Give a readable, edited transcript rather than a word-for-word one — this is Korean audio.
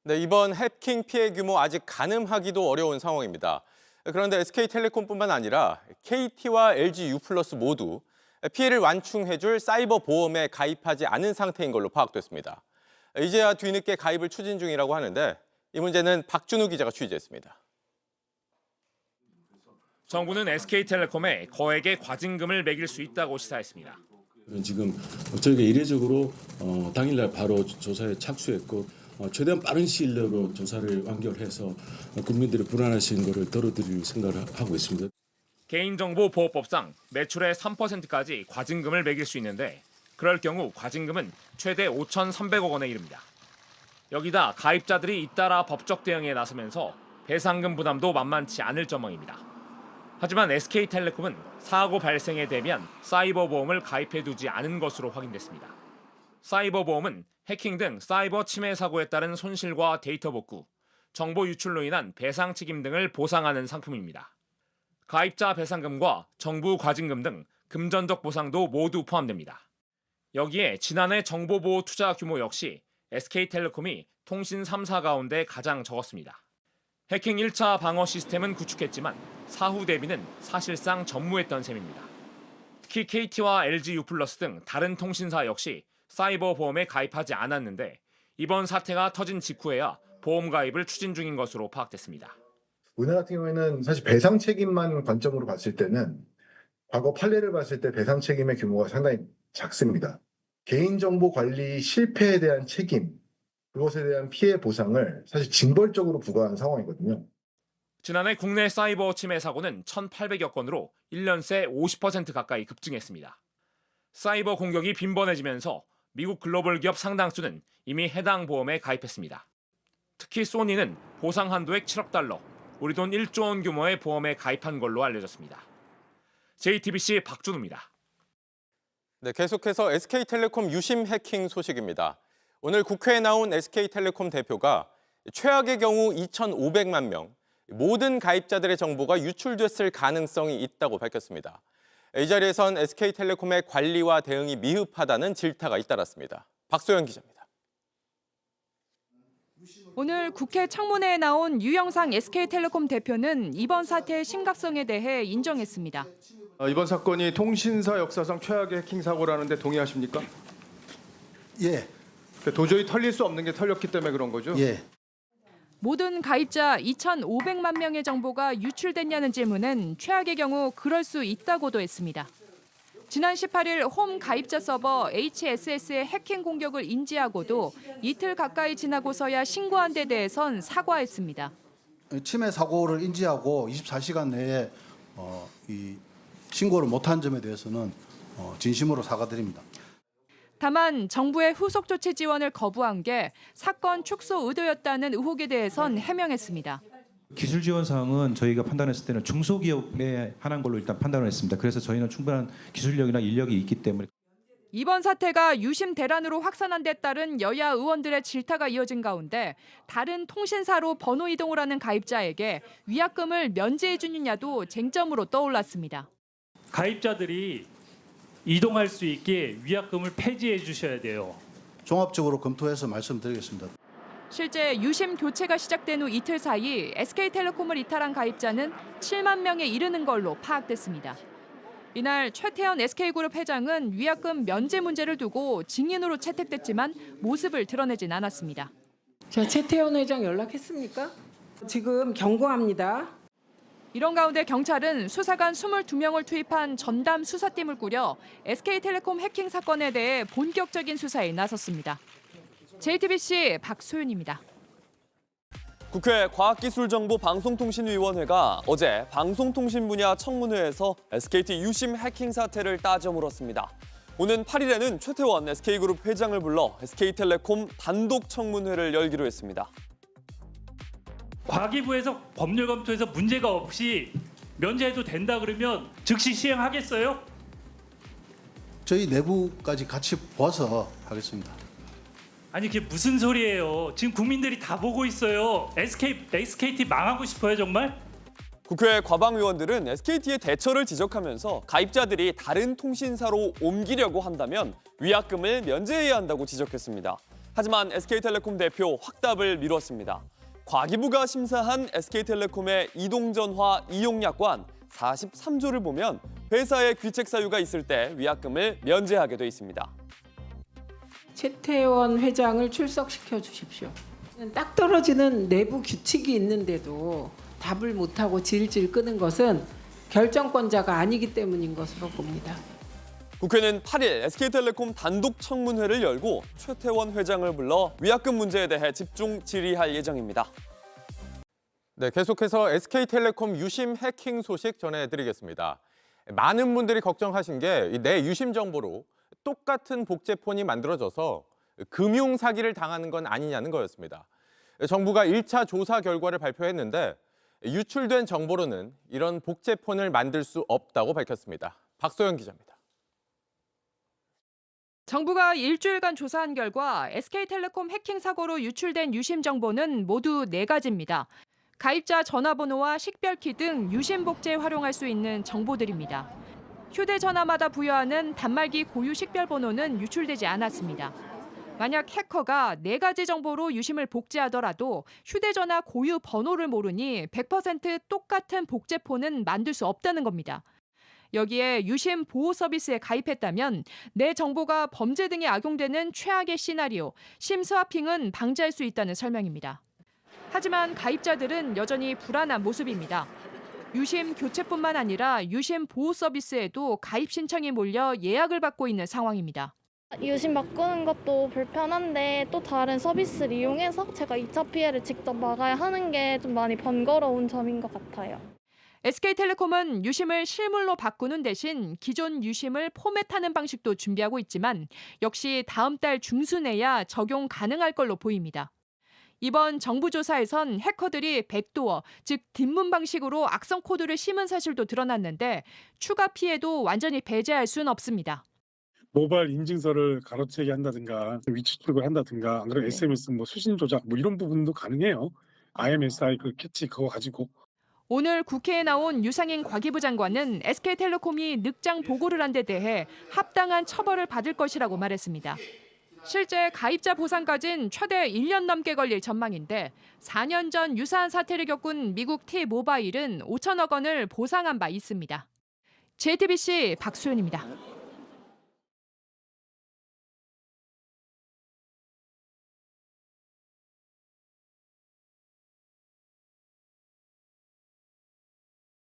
네, 이번 해킹 피해 규모 아직 가늠하기도 어려운 상황입니다. 그런데 SK텔레콤뿐만 아니라 KT와 LG U+ 모두 피해를 완충해줄 사이버 보험에 가입하지 않은 상태인 걸로 파악됐습니다. 이제야 뒤늦게 가입을 추진 중이라고 하는데 이 문제는 박준우 기자가 취재했습니다. 정부는 SK텔레콤에 거액의 과징금을 매길 수 있다고 시사했습니다. 지금 저희가 이례적으로 당일날 바로 조사에 착수했고 최대한 빠른 시일 내로 조사를 완결해서 국민들이 불안하신 것을 덜어드릴 생각을 하고 있습니다. 개인정보보호법상 매출의 3%까지 과징금을 매길 수 있는데 그럴 경우 과징금은 최대 5,300억 원에 이릅니다. 여기다 가입자들이 잇따라 법적 대응에 나서면서 배상금 부담도 만만치 않을 전망입니다. 하지만 SK텔레콤은 사고 발생에 대비한 사이버 보험을 가입해두지 않은 것으로 확인됐습니다. 사이버 보험은 해킹 등 사이버 침해 사고에 따른 손실과 데이터 복구, 정보 유출로 인한 배상 책임 등을 보상하는 상품입니다. 가입자 배상금과 정부 과징금 등 금전적 보상도 모두 포함됩니다. 여기에 지난해 정보보호 투자 규모 역시 SK텔레콤이 통신 3사 가운데 가장 적었습니다. 해킹 1차 방어 시스템은 구축했지만 사후 대비는 사실상 전무했던 셈입니다. 특히 KT와 LG U+ 등 다른 통신사 역시 사이버 보험에 가입하지 않았는데 이번 사태가 터진 직후에야 보험 가입을 추진 중인 것으로 파악됐습니다. 우리나라 같은 경우에는 사실 배상 책임만 관점으로 봤을 때는 과거 판례를 봤을 때 배상 책임의 규모가 상당히 작습니다. 개인정보 관리 실패에 대한 책임, 그것에 대한 피해 보상을 사실 징벌적으로 부과한 상황이거든요. 지난해 국내 사이버 침해 사고는 1,800여 건으로 1년 새 50% 가까이 급증했습니다. 사이버 공격이 빈번해지면서 미국 글로벌 기업 상당수는 이미 해당 보험에 가입했습니다. 특히 소니는 보상 한도액 7억 달러, 우리 돈 1조 원 규모의 보험에 가입한 걸로 알려졌습니다. JTBC 박준우입니다. 네, 계속해서 SK텔레콤 유심 해킹 소식입니다. 오늘 국회에 나온 SK텔레콤 대표가 최악의 경우 2,500만 명, 모든 가입자들의 정보가 유출됐을 가능성이 있다고 밝혔습니다. 이 자리에선 SK텔레콤의 관리와 대응이 미흡하다는 질타가 잇따랐습니다. 박소연 기자입니다. 오늘 국회 청문회에 나온 유영상 SK텔레콤 대표는 이번 사태의 심각성에 대해 인정했습니다. 이번 사건이 통신사 역사상 최악의 해킹 사고라는데 동의하십니까? 예. 도저히 털릴 수 없는 게 털렸기 때문에 그런 거죠? 예. 모든 가입자 2,500만 명의 정보가 유출됐냐는 질문은 최악의 경우 그럴 수 있다고도 했습니다. 지난 18일 홈 가입자 서버 HSS의 해킹 공격을 인지하고도 이틀 가까이 지나고서야 신고한 데 대해선 사과했습니다. 침해 사고를 인지하고 24시간 내에 이 신고를 못한 점에 대해서는 진심으로 사과드립니다. 다만 정부의 후속 조치 지원을 거부한 게 사건 축소 의도였다는 의혹에 대해선 해명했습니다. 기술 지원 사항은 저희가 판단했을 때는 중소기업에 한한 걸로 일단 판단을 했습니다. 그래서 저희는 충분한 기술력이나 인력이 있기 때문에. 이번 사태가 유심 대란으로 확산한 데 따른 여야 의원들의 질타가 이어진 가운데 다른 통신사로 번호 이동을 하는 가입자에게 위약금을 면제해 주느냐도 쟁점으로 떠올랐습니다. 가입자들이 이동할 수 있게 위약금을 폐지해 주셔야 돼요. 종합적으로 검토해서 말씀드리겠습니다. 실제 유심 교체가 시작된 후 이틀 사이 SK텔레콤을 이탈한 가입자는 7만 명에 이르는 걸로 파악됐습니다. 이날 최태원 SK그룹 회장은 위약금 면제 문제를 두고 증인으로 채택됐지만 모습을 드러내진 않았습니다. 제가 최태원 회장 연락했습니까? 지금 경고합니다. 이런 가운데 경찰은 수사관 22명을 투입한 전담 수사팀을 꾸려 SK텔레콤 해킹 사건에 대해 본격적인 수사에 나섰습니다. JTBC 박소연입니다. 국회 과학기술정보방송통신위원회가 어제 방송통신 분야 청문회에서 SKT 유심 해킹 사태를 따져 물었습니다. 오는 8일에는 최태원 SK그룹 회장을 불러 SK텔레콤 단독 청문회를 열기로 했습니다. 과기부에서 법률 검토에서 문제가 없이 면제해도 된다 그러면 즉시 시행하겠어요? 저희 내부까지 같이 봐서 하겠습니다. 아니 그게 무슨 소리예요? 지금 국민들이 다 보고 있어요. SKT 망하고 싶어요 정말? 국회 과방위원들은 SKT의 대처를 지적하면서 가입자들이 다른 통신사로 옮기려고 한다면 위약금을 면제해야 한다고 지적했습니다. 하지만 SK텔레콤 대표 확답을 미뤘습니다. 과기부가 심사한 SK텔레콤의 이동전화 이용약관 43조를 보면 회사의 귀책 사유가 있을 때 위약금을 면제하게 돼 있습니다. 최태원 회장을 출석시켜 주십시오. 딱 떨어지는 내부 규칙이 있는데도 답을 못하고 질질 끄는 것은 결정권자가 아니기 때문인 것으로 봅니다. 국회는 8일 SK텔레콤 단독 청문회를 열고 최태원 회장을 불러 위약금 문제에 대해 집중 질의할 예정입니다. 네, 계속해서 SK텔레콤 유심 해킹 소식 전해드리겠습니다. 많은 분들이 걱정하신 게 내 유심 정보로 똑같은 복제폰이 만들어져서 금융 사기를 당하는 건 아니냐는 거였습니다. 정부가 1차 조사 결과를 발표했는데 유출된 정보로는 이런 복제폰을 만들 수 없다고 밝혔습니다. 박소영 기자입니다. 정부가 일주일간 조사한 결과 SK텔레콤 해킹 사고로 유출된 유심 정보는 모두 4가지입니다. 가입자 전화번호와 식별키 등 유심 복제에 활용할 수 있는 정보들입니다. 휴대전화마다 부여하는 단말기 고유 식별번호는 유출되지 않았습니다. 만약 해커가 4가지 정보로 유심을 복제하더라도 휴대전화 고유 번호를 모르니 100% 똑같은 복제폰은 만들 수 없다는 겁니다. 여기에 유심 보호 서비스에 가입했다면 내 정보가 범죄 등에 악용되는 최악의 시나리오, 심스와핑은 방지할 수 있다는 설명입니다. 하지만 가입자들은 여전히 불안한 모습입니다. 유심 교체뿐만 아니라 유심 보호 서비스에도 가입 신청이 몰려 예약을 받고 있는 상황입니다. 유심 바꾸는 것도 불편한데 또 다른 서비스를 이용해서 제가 2차 피해를 직접 막아야 하는 게 좀 많이 번거로운 점인 것 같아요. SK텔레콤은 유심을 실물로 바꾸는 대신 기존 유심을 포맷하는 방식도 준비하고 있지만 역시 다음 달 중순에야 적용 가능할 걸로 보입니다. 이번 정부 조사에선 해커들이 백도어, 즉 뒷문 방식으로 악성 코드를 심은 사실도 드러났는데 추가 피해도 완전히 배제할 수는 없습니다. 모바일 인증서를 가로채기 한다든가 위치 추적을 한다든가 안 그러면 SMS 수신 조작 이런 부분도 가능해요. IMSI 그 캐치 그거 가지고. 오늘 국회에 나온 유상인 과기부 장관은 SK텔레콤이 늑장 보고를 한 데 대해 합당한 처벌을 받을 것이라고 말했습니다. 실제 가입자 보상까지는 최대 1년 넘게 걸릴 전망인데 4년 전 유사한 사태를 겪은 미국 T-모바일은 5천억 원을 보상한 바 있습니다. JTBC 박수연입니다.